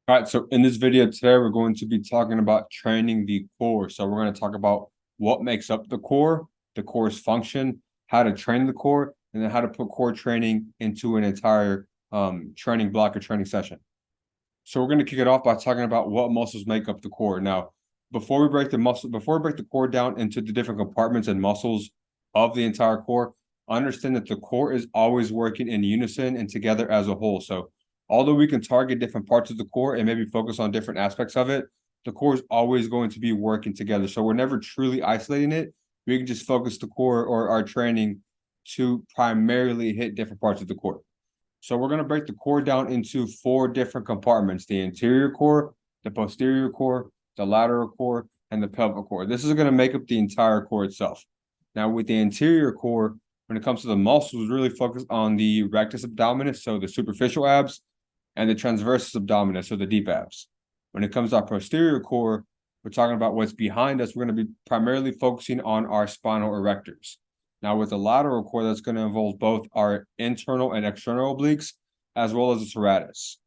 All right, so in this video today, we're going to be talking about training the core. So we're going to talk about what makes up the core's function, how to train the core, and then how to put core training into an entire training block or training session. So we're going to kick it off by talking about what muscles make up the core. Now, before we break the core down into the different compartments and muscles of the entire core, understand that the core is always working in unison and together as a whole. So although we can target different parts of the core and maybe focus on different aspects of it, the core is always going to be working together. So we're never truly isolating it. We can just focus the core or our training to primarily hit different parts of the core. So we're going to break the core down into 4 different compartments: the anterior core, the posterior core, the lateral core, and the pelvic core. This is going to make up the entire core itself. Now, with the anterior core, when it comes to the muscles, really focus on the rectus abdominis, so the superficial abs, and the transversus abdominis, so the deep abs. When it comes to our posterior core, we're talking about what's behind us. We're going to be primarily focusing on our spinal erectors. Now, with the lateral core, that's going to involve both our internal and external obliques, as well as the serratus.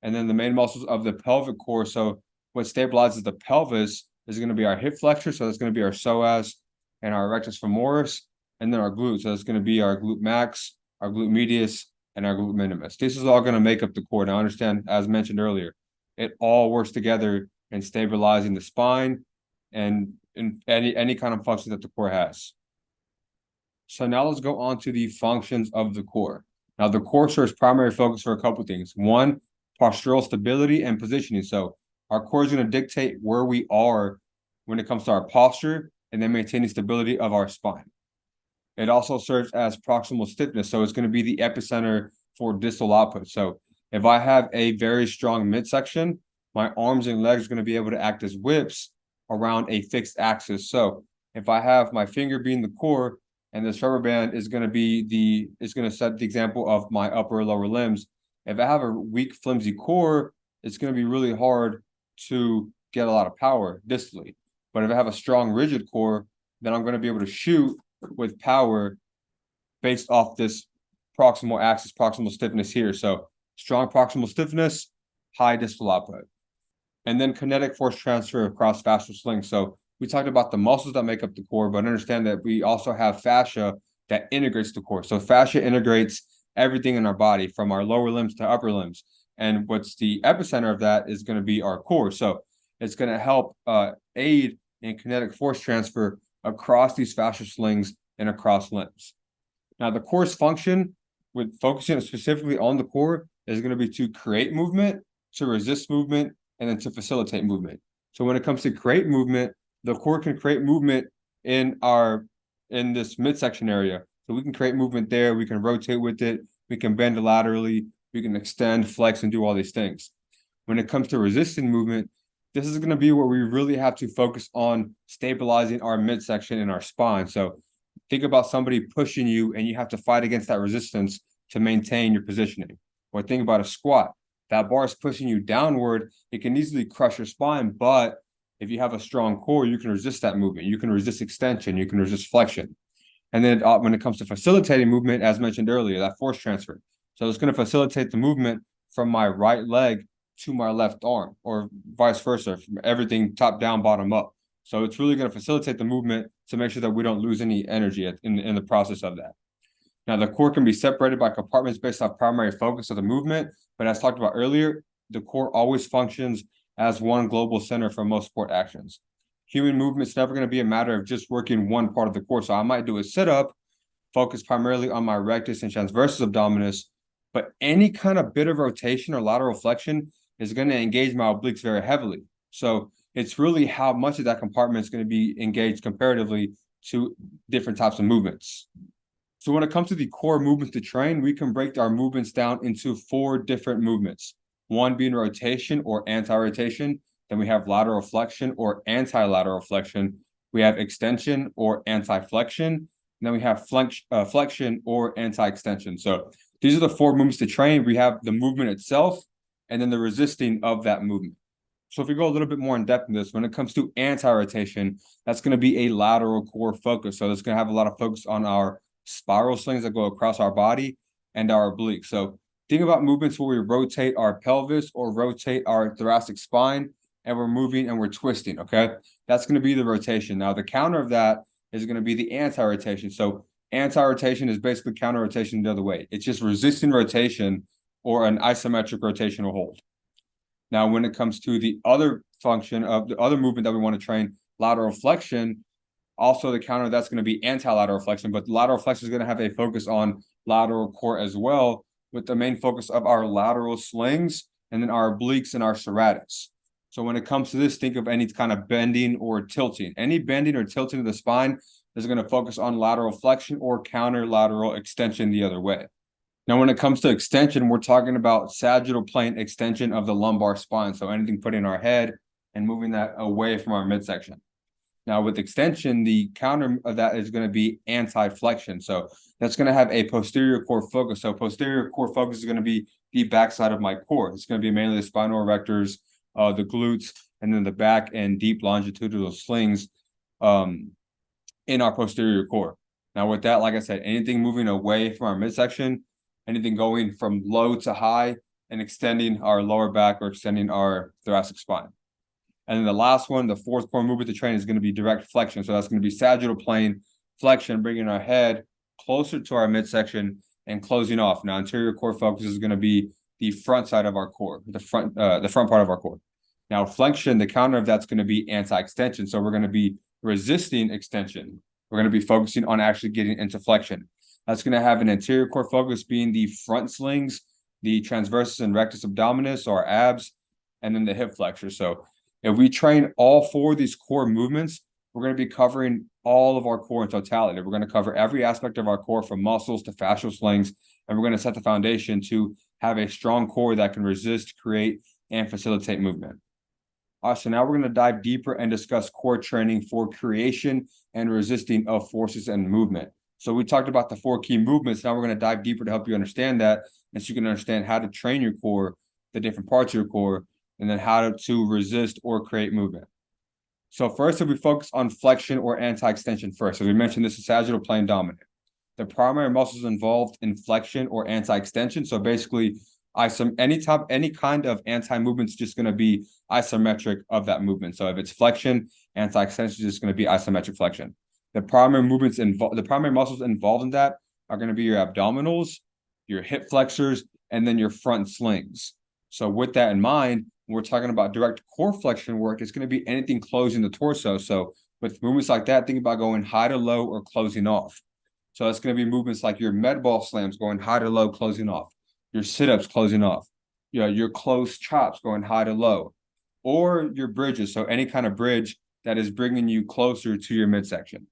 And then the main muscles of the pelvic core. So what stabilizes the pelvis is going to be our hip flexor. So that's going to be our psoas and our rectus femoris, and then our glutes. So that's going to be our glute max, our glute medius, and our glute minimus. This is all going to make up the core. Now, understand, as mentioned earlier, it all works together in stabilizing the spine and in any kind of function that the core has. So now let's go on to the functions of the core. Now, the core serves primary focus for a couple of things. One, postural stability and positioning. So our core is going to dictate where we are when it comes to our posture and then maintaining stability of our spine. It also serves as proximal stiffness. So it's going to be the epicenter for distal output. So if I have a very strong midsection, my arms and legs are going to be able to act as whips around a fixed axis. So if I have my finger being the core, and this rubber band is going to set the example of my upper or lower limbs. If I have a weak, flimsy core, it's going to be really hard to get a lot of power distally. But if I have a strong, rigid core, then I'm going to be able to shoot with power based off this proximal axis, proximal stiffness here. So strong proximal stiffness, high distal output. And then kinetic force transfer across fascial slings. So we talked about the muscles that make up the core, but understand that we also have fascia that integrates the core. So fascia integrates everything in our body from our lower limbs to upper limbs. And what's the epicenter of that is going to be our core. So it's going to help aid in kinetic force transfer across these fascial slings and across limbs. Now, the core's function, with focusing specifically on the core, is going to be to create movement, to resist movement, and then to facilitate movement. So when it comes to create movement, the core can create movement in this midsection area. So we can create movement there. We can rotate with it. We can bend laterally. We can extend, flex, and do all these things. When it comes to resisting movement, this is going to be where we really have to focus on stabilizing our midsection and our spine. So think about somebody pushing you and you have to fight against that resistance to maintain your positioning. Or think about a squat. That bar is pushing you downward. It can easily crush your spine, but if you have a strong core, you can resist that movement. You can resist extension. You can resist flexion. And then when it comes to facilitating movement, as mentioned earlier, that force transfer. So it's going to facilitate the movement from my right leg to my left arm, or vice versa, from everything top down, bottom up. So it's really going to facilitate the movement to make sure that we don't lose any energy in the process of that. Now, the core can be separated by compartments based off primary focus of the movement. But as talked about earlier, the core always functions as one global center for most sport actions. Human movement's never going to be a matter of just working one part of the core. So I might do a sit-up, focus primarily on my rectus and transversus abdominis, but any kind of bit of rotation or lateral flexion is going to engage my obliques very heavily. So it's really how much of that compartment is going to be engaged comparatively to different types of movements. So when it comes to the core movements to train, we can break our movements down into 4 different movements. One being rotation or anti-rotation. Then we have lateral flexion or anti-lateral flexion. We have extension or anti-flexion. And then we have flexion or anti-extension. So these are the 4 movements to train. We have the movement itself and then the resisting of that movement. So if we go a little bit more in depth in this, when it comes to anti-rotation, that's going to be a lateral core focus. So it's going to have a lot of focus on our spiral slings that go across our body and our obliques. So Think about movements where we rotate our pelvis or rotate our thoracic spine, and we're moving and we're twisting, okay? That's going to be the rotation. Now, the counter of that is going to be the anti-rotation. So anti-rotation is basically counter-rotation the other way. It's just resisting rotation or an isometric rotational hold. Now, when it comes to the other function of the other movement that we want to train, lateral flexion, also the counter that's going to be anti-lateral flexion, but lateral flexion is going to have a focus on lateral core as well, with the main focus of our lateral slings and then our obliques and our serratus. So when it comes to this, think of any kind of bending or tilting. Any bending or tilting of the spine is going to focus on lateral flexion or counter lateral extension the other way. Now, when it comes to extension, we're talking about sagittal plane extension of the lumbar spine. So anything putting our head and moving that away from our midsection. Now, with extension, the counter of that is going to be anti-flexion. So that's going to have a posterior core focus. So posterior core focus is going to be the backside of my core. It's going to be mainly the spinal erectors, the glutes, and then the back and deep longitudinal slings in our posterior core. Now, with that, like I said, anything moving away from our midsection, anything going from low to high, and extending our lower back or extending our thoracic spine. And then the last one, the fourth core movement to train, is going to be direct flexion. So that's going to be sagittal plane flexion, bringing our head closer to our midsection and closing off. Now, anterior core focus is going to be the front side of our core, the front part of our core. Now, flexion, the counter of that's going to be anti-extension. So we're going to be resisting extension. We're going to be focusing on actually getting into flexion. That's going to have an anterior core focus being the front slings, the transversus and rectus abdominis, or abs, and then the hip flexor. So if we train all four of these core movements, we're going to be covering all of our core in totality. We're going to cover every aspect of our core from muscles to fascial slings, and we're going to set the foundation to have a strong core that can resist, create, and facilitate movement. All right, so now we're going to dive deeper and discuss core training for creation and resisting of forces and movement. So we talked about the four key movements. Now we're going to dive deeper to help you understand that, and so you can understand how to train your core, the different parts of your core, and then how to resist or create movement. So first, if we focus on flexion or anti-extension first, as we mentioned, this is sagittal plane dominant. The primary muscles involved in flexion or anti-extension. So basically, any kind of anti-movement is just going to be isometric of that movement. So if it's flexion, anti-extension is just going to be isometric flexion. The primary muscles involved in that are going to be your abdominals, your hip flexors, and then your front slings. So with that in mind, when we're talking about direct core flexion work, it's going to be anything closing the torso. So with movements like that, think about going high to low or closing off. So it's going to be movements like your med ball slams going high to low, closing off, your sit-ups closing off, your closed chops going high to low, or your bridges. So any kind of bridge that is bringing you closer to your midsection.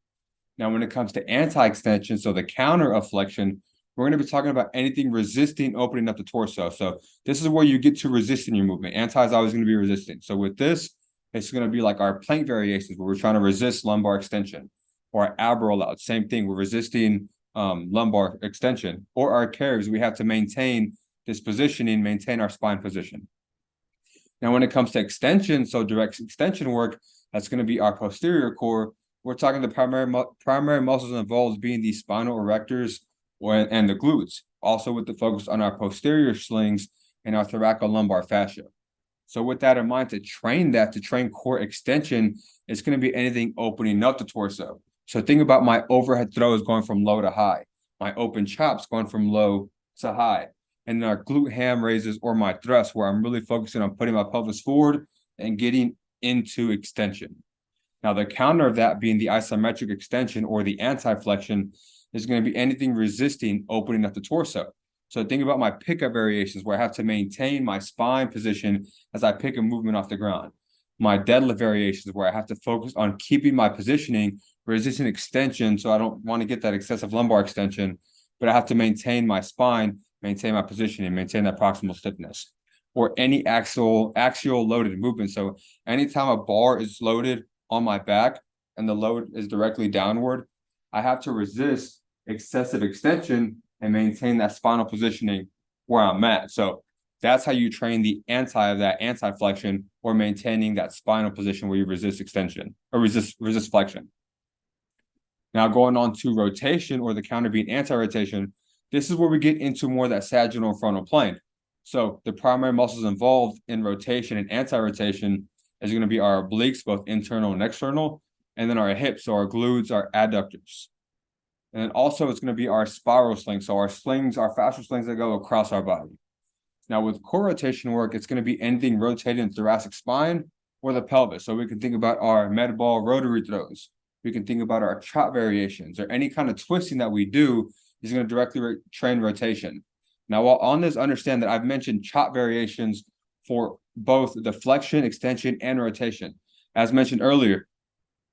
Now, when it comes to anti-extension, so the counter of flexion, we're going to be talking about anything resisting opening up the torso. So this is where you get to resisting your movement. Anti is always going to be resisting. So with this, it's going to be like our plank variations where we're trying to resist lumbar extension, or our ab rollout. Same thing. We're resisting lumbar extension, or our carries. We have to maintain this positioning, maintain our spine position. Now, when it comes to extension, so direct extension work, that's going to be our posterior core. We're talking the primary muscles involved being the spinal erectors and the glutes, also with the focus on our posterior slings and our thoracolumbar fascia. So with that in mind, to train core extension, it's going to be anything opening up the torso. So think about my overhead throws going from low to high, my open chops going from low to high, and then our glute ham raises or my thrust, where I'm really focusing on putting my pelvis forward and getting into extension. Now, the counter of that being the isometric extension or the anti-flexion is going to be anything resisting opening up the torso. So think about my pickup variations where I have to maintain my spine position as I pick a movement off the ground. My deadlift variations where I have to focus on keeping my positioning, resisting extension, so I don't want to get that excessive lumbar extension, but I have to maintain my spine, maintain my positioning, maintain that proximal stiffness. Or any axial loaded movement. So anytime a bar is loaded on my back and the load is directly downward, I have to resist excessive extension and maintain that spinal positioning where I'm at. So that's how you train the anti-flexion, or maintaining that spinal position where you resist extension or resist flexion. Now, going on to rotation, or the counter being anti-rotation, This is where we get into more of that sagittal and frontal plane. So the primary muscles involved in rotation and anti-rotation is going to be our obliques, both internal and external, and then our hips, so our glutes, our adductors. And then also it's going to be our spiral slings, so our slings, our fascial slings that go across our body. Now with core rotation work, it's going to be anything rotating in the thoracic spine or the pelvis. So we can think about our med ball rotary throws. We can think about our chop variations, or any kind of twisting that we do is going to directly train rotation. Now, while on this, understand that I've mentioned chop variations for both the flexion, extension, and rotation. As mentioned earlier,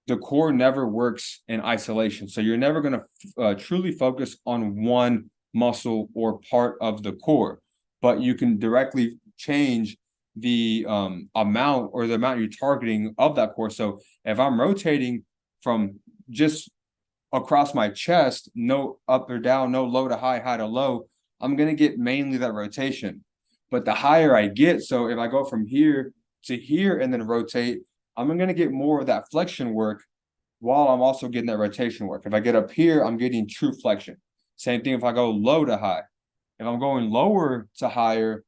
the core never works in isolation. So you're never going to truly focus on one muscle or part of the core, but you can directly change the amount or the amount you're targeting of that core. So if I'm rotating from just across my chest, no up or down, no low to high, high to low, I'm going to get mainly that rotation. But the higher I get, so if I go from here to here and then rotate, I'm going to get more of that flexion work while I'm also getting that rotation work. If I get up here, I'm getting true flexion. Same thing if I go low to high. If I'm going lower to higher,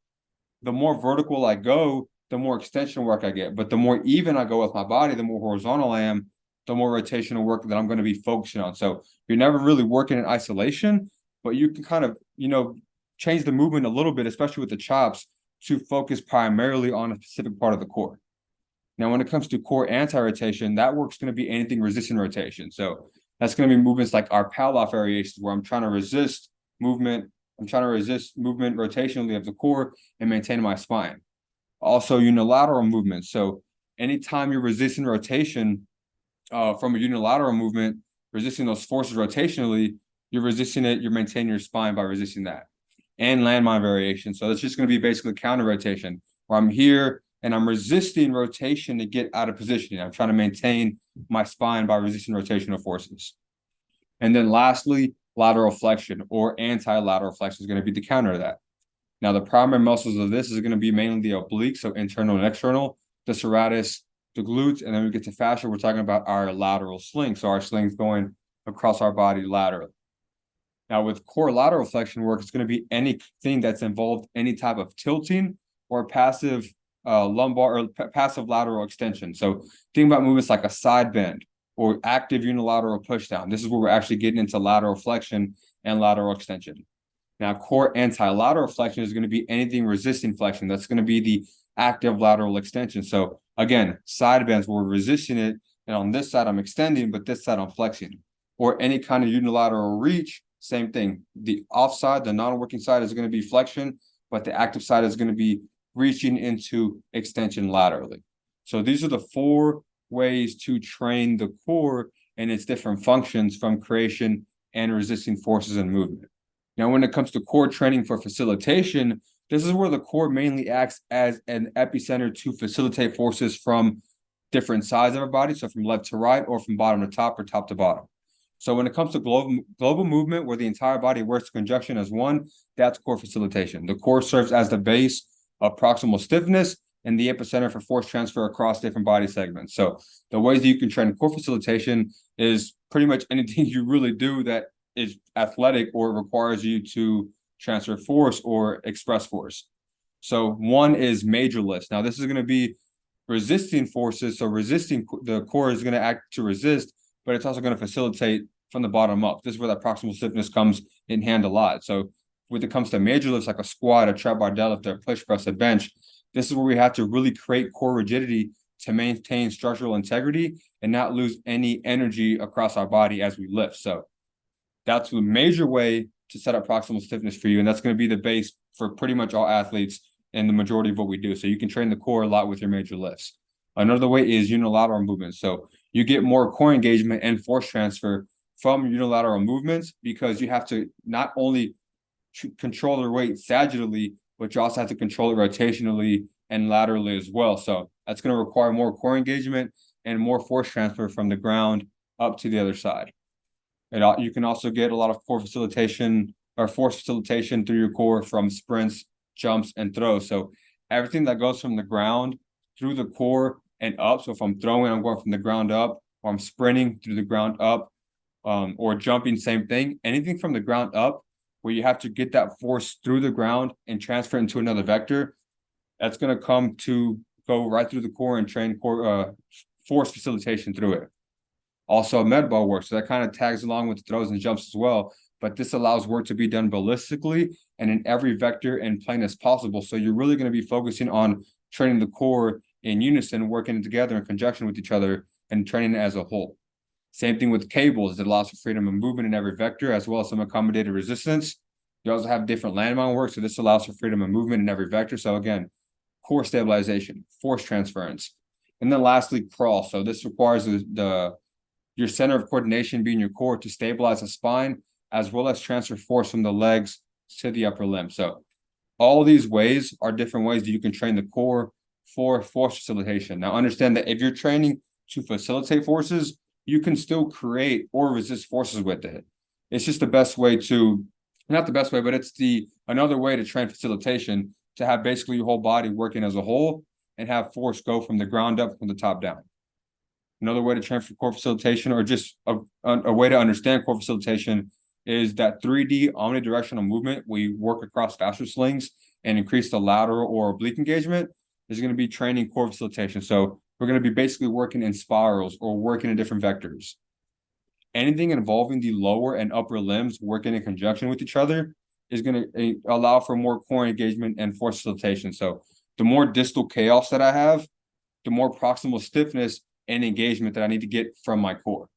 the more vertical I go, the more extension work I get. But the more even I go with my body, the more horizontal I am, the more rotational work that I'm going to be focusing on. So you're never really working in isolation, but you can kind of, change the movement a little bit, especially with the chops, to focus primarily on a specific part of the core. Now, when it comes to core anti-rotation, that work's going to be anything resistant rotation. So that's going to be movements like our Pallof variations, where I'm trying to resist movement. I'm trying to resist movement rotationally of the core and maintain my spine. Also, unilateral movements. So anytime you're resisting rotation from a unilateral movement, resisting those forces rotationally, you're resisting it, you're maintaining your spine by resisting that. And landmine variation. So it's just going to be basically counter rotation, where I'm here and I'm resisting rotation to get out of position. I'm trying to maintain my spine by resisting rotational forces. And then lastly, lateral flexion or anti-lateral flexion is going to be the counter to that. Now, the primary muscles of this is going to be mainly the obliques, so internal and external, the serratus, the glutes, and then we get to fascia, we're talking about our lateral sling. So our sling's going across our body laterally. Now, with core lateral flexion work, it's going to be anything that's involved any type of tilting or passive lumbar or passive lateral extension. So think about movements like a side bend or active unilateral push down. This is where we're actually getting into lateral flexion and lateral extension. Now, core anti-lateral flexion is going to be anything resisting flexion. That's going to be the active lateral extension. So again, side bends, we're resisting it, and on this side I'm extending, but this side I'm flexing. Or any kind of unilateral reach, same thing. The offside, the non-working side is going to be flexion, but the active side is going to be reaching into extension laterally. So these are the 4 ways to train the core and its different functions from creation and resisting forces and movement. Now, when it comes to core training for facilitation, this is where the core mainly acts as an epicenter to facilitate forces from different sides of our body, so from left to right or from bottom to top or top to bottom. So when it comes to global movement, where the entire body works in conjunction as one, that's core facilitation. The core serves as the base of proximal stiffness and the epicenter for force transfer across different body segments. So the ways that you can train core facilitation is pretty much anything you really do that is athletic or requires you to transfer force or express force. So one is major lifts. Now, this is going to be resisting forces. So resisting, the core is going to act to resist, but it's also going to facilitate from the bottom up. This is where that proximal stiffness comes in hand a lot. So when it comes to major lifts like a squat, a trap bar deadlift, or a push press, a bench, this is where we have to really create core rigidity to maintain structural integrity and not lose any energy across our body as we lift. So that's the major way to set up proximal stiffness for you. And that's going to be the base for pretty much all athletes and the majority of what we do. So you can train the core a lot with your major lifts. Another way is unilateral movements. So you get more core engagement and force transfer from unilateral movements because you have to not only control the weight sagittally, but you also have to control it rotationally and laterally as well. So that's going to require more core engagement and more force transfer from the ground up to the other side. And you can also get a lot of core facilitation or force facilitation through your core from sprints, jumps, and throws. So everything that goes from the ground through the core and up. So if I'm throwing, I'm going from the ground up, or I'm sprinting through the ground up, or jumping, same thing. Anything from the ground up where you have to get that force through the ground and transfer it into another vector. That's going to go right through the core and train core force facilitation through it. Also, med ball work, so that kind of tags along with throws and jumps as well. But this allows work to be done ballistically and in every vector and plane as possible. So you're really going to be focusing on training the core in unison, working together in conjunction with each other, and training it as a whole. Same thing with cables. It allows for freedom of movement in every vector, as well as some accommodated resistance. You also have different landmine work, so this allows for freedom of movement in every vector. So again, core stabilization, force transference. And then lastly, crawl. So this requires your center of coordination being your core to stabilize the spine, as well as transfer force from the legs to the upper limb. So all these ways are different ways that you can train the core for force facilitation. Now understand that if you're training to facilitate forces, you can still create or resist forces with it. It's just the best way to, not the best way, but it's another way to train facilitation, to have basically your whole body working as a whole and have force go from the ground up, from the top down. Another way to train for core facilitation, or just a way to understand core facilitation, is that 3D omnidirectional movement. We work across faster slings and increase the lateral or oblique engagement is going to be training core facilitation. So we're going to be basically working in spirals or working in different vectors. Anything involving the lower and upper limbs working in conjunction with each other is going to allow for more core engagement and force facilitation. So the more distal chaos that I have, the more proximal stiffness and engagement that I need to get from my core.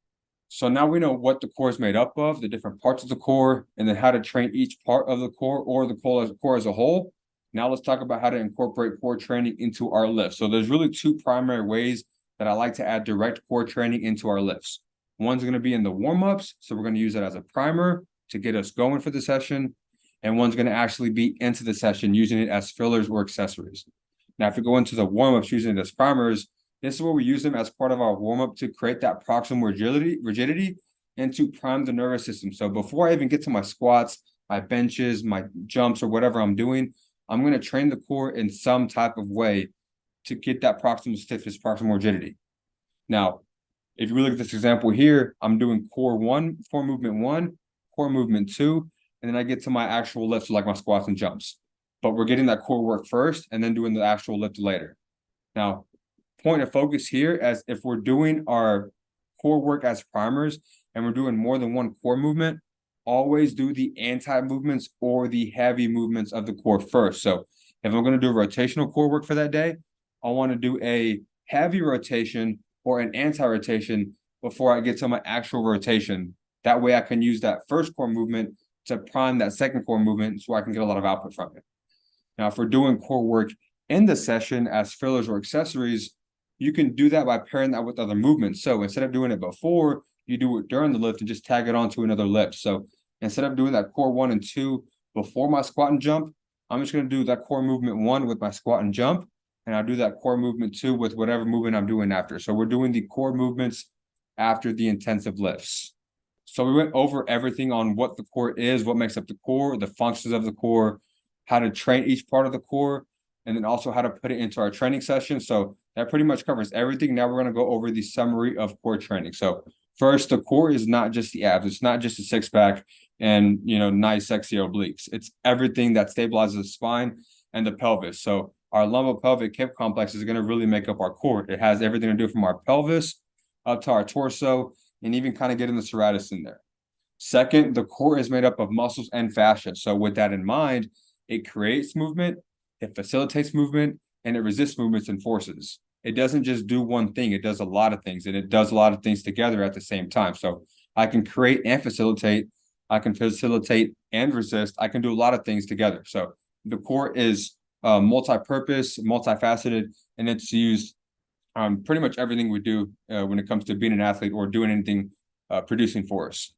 So now we know what the core is made up of, the different parts of the core, and then how to train each part of the core or the core as a whole. Now let's talk about how to incorporate core training into our lifts. So there's really two primary ways that I like to add direct core training into our lifts. One's going to be in the warm-ups, so we're going to use it as a primer to get us going for the session. And one's going to actually be into the session using it as fillers or accessories. Now, if we go into the warm-ups using it as primers, this is where we use them as part of our warm-up to create that proximal rigidity and to prime the nervous system. So before I even get to my squats, my benches, my jumps, or whatever I'm doing, I'm going to train the core in some type of way to get that proximal stiffness, proximal rigidity. Now, if you look at this example here, I'm doing core movement one, core movement two, and then I get to my actual lifts, like my squats and jumps. But we're getting that core work first and then doing the actual lift later. Now, point of focus here, as if we're doing our core work as primers and we're doing more than one core movement, always do the anti-movements or the heavy movements of the core first. So if I'm going to do rotational core work for that day, I want to do a heavy rotation or an anti-rotation before I get to my actual rotation. That way I can use that first core movement to prime that second core movement so I can get a lot of output from it. Now, if we're doing core work in the session as fillers or accessories, you can do that by pairing that with other movements. So instead of doing it before, you do it during the lift and just tag it onto another lift. So instead of doing that core 1 and 2 before my squat and jump, I'm just going to do that core movement 1 with my squat and jump, and I'll do that core movement 2 with whatever movement I'm doing after. So we're doing the core movements after the intensive lifts. So we went over everything on what the core is, what makes up the core, the functions of the core, how to train each part of the core, and then also how to put it into our training session. So that pretty much covers everything. Now we're going to go over the summary of core training. So first, the core is not just the abs. It's not just a six-pack and, nice, sexy obliques. It's everything that stabilizes the spine and the pelvis. So our lumbo-pelvic hip complex is going to really make up our core. It has everything to do from our pelvis up to our torso and even kind of getting the serratus in there. Second, the core is made up of muscles and fascia. So with that in mind, it creates movement, it facilitates movement, and it resists movements and forces. It doesn't just do one thing. It does a lot of things, and it does a lot of things together at the same time. So I can create and facilitate. I can facilitate and resist. I can do a lot of things together. So the core is multi-purpose, multifaceted, and it's used pretty much everything we do when it comes to being an athlete or doing anything producing force.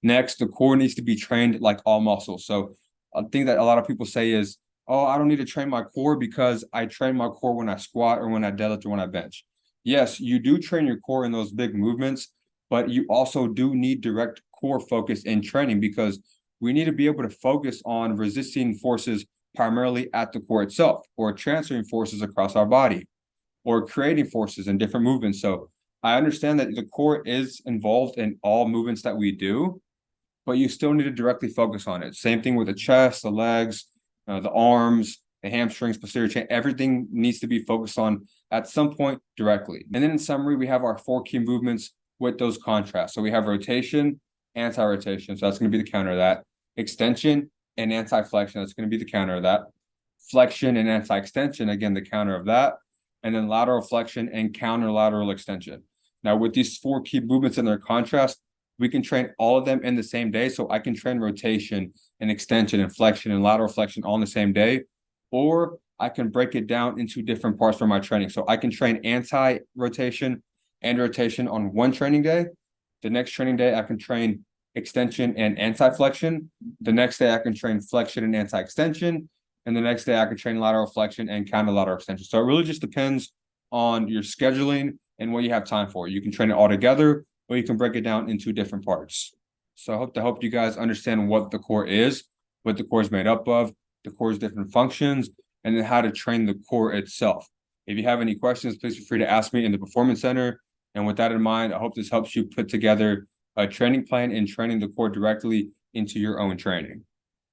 Next, the core needs to be trained like all muscles. So a thing that a lot of people say is, oh, I don't need to train my core because I train my core when I squat or when I deadlift or when I bench. Yes, you do train your core in those big movements, but you also do need direct core focus in training because we need to be able to focus on resisting forces primarily at the core itself, or transferring forces across our body, or creating forces in different movements. So I understand that the core is involved in all movements that we do, but you still need to directly focus on it. Same thing with the chest, the legs, the arms, the hamstrings, posterior chain, everything needs to be focused on at some point directly. And then in summary, we have our 4 key movements with those contrasts. So we have rotation, anti-rotation. So that's going to be the counter of that. Extension and anti-flexion. That's going to be the counter of that. Flexion and anti-extension. Again, the counter of that. And then lateral flexion and counter lateral extension. Now with these 4 key movements and their contrast, we can train all of them in the same day. So I can train rotation and extension and flexion and lateral flexion all in the same day. Or I can break it down into different parts for my training. So I can train anti-rotation and rotation on one training day. The next training day, I can train extension and anti-flexion. The next day, I can train flexion and anti-extension. And the next day, I can train lateral flexion and counter lateral extension. So it really just depends on your scheduling and what you have time for. You can train it all together, or you can break it down into different parts. So I hope to help you guys understand what the core is, what the core is made up of, the core's different functions, and then how to train the core itself. If you have any questions, please feel free to ask me in the Performance Center. And with that in mind, I hope this helps you put together a training plan and training the core directly into your own training.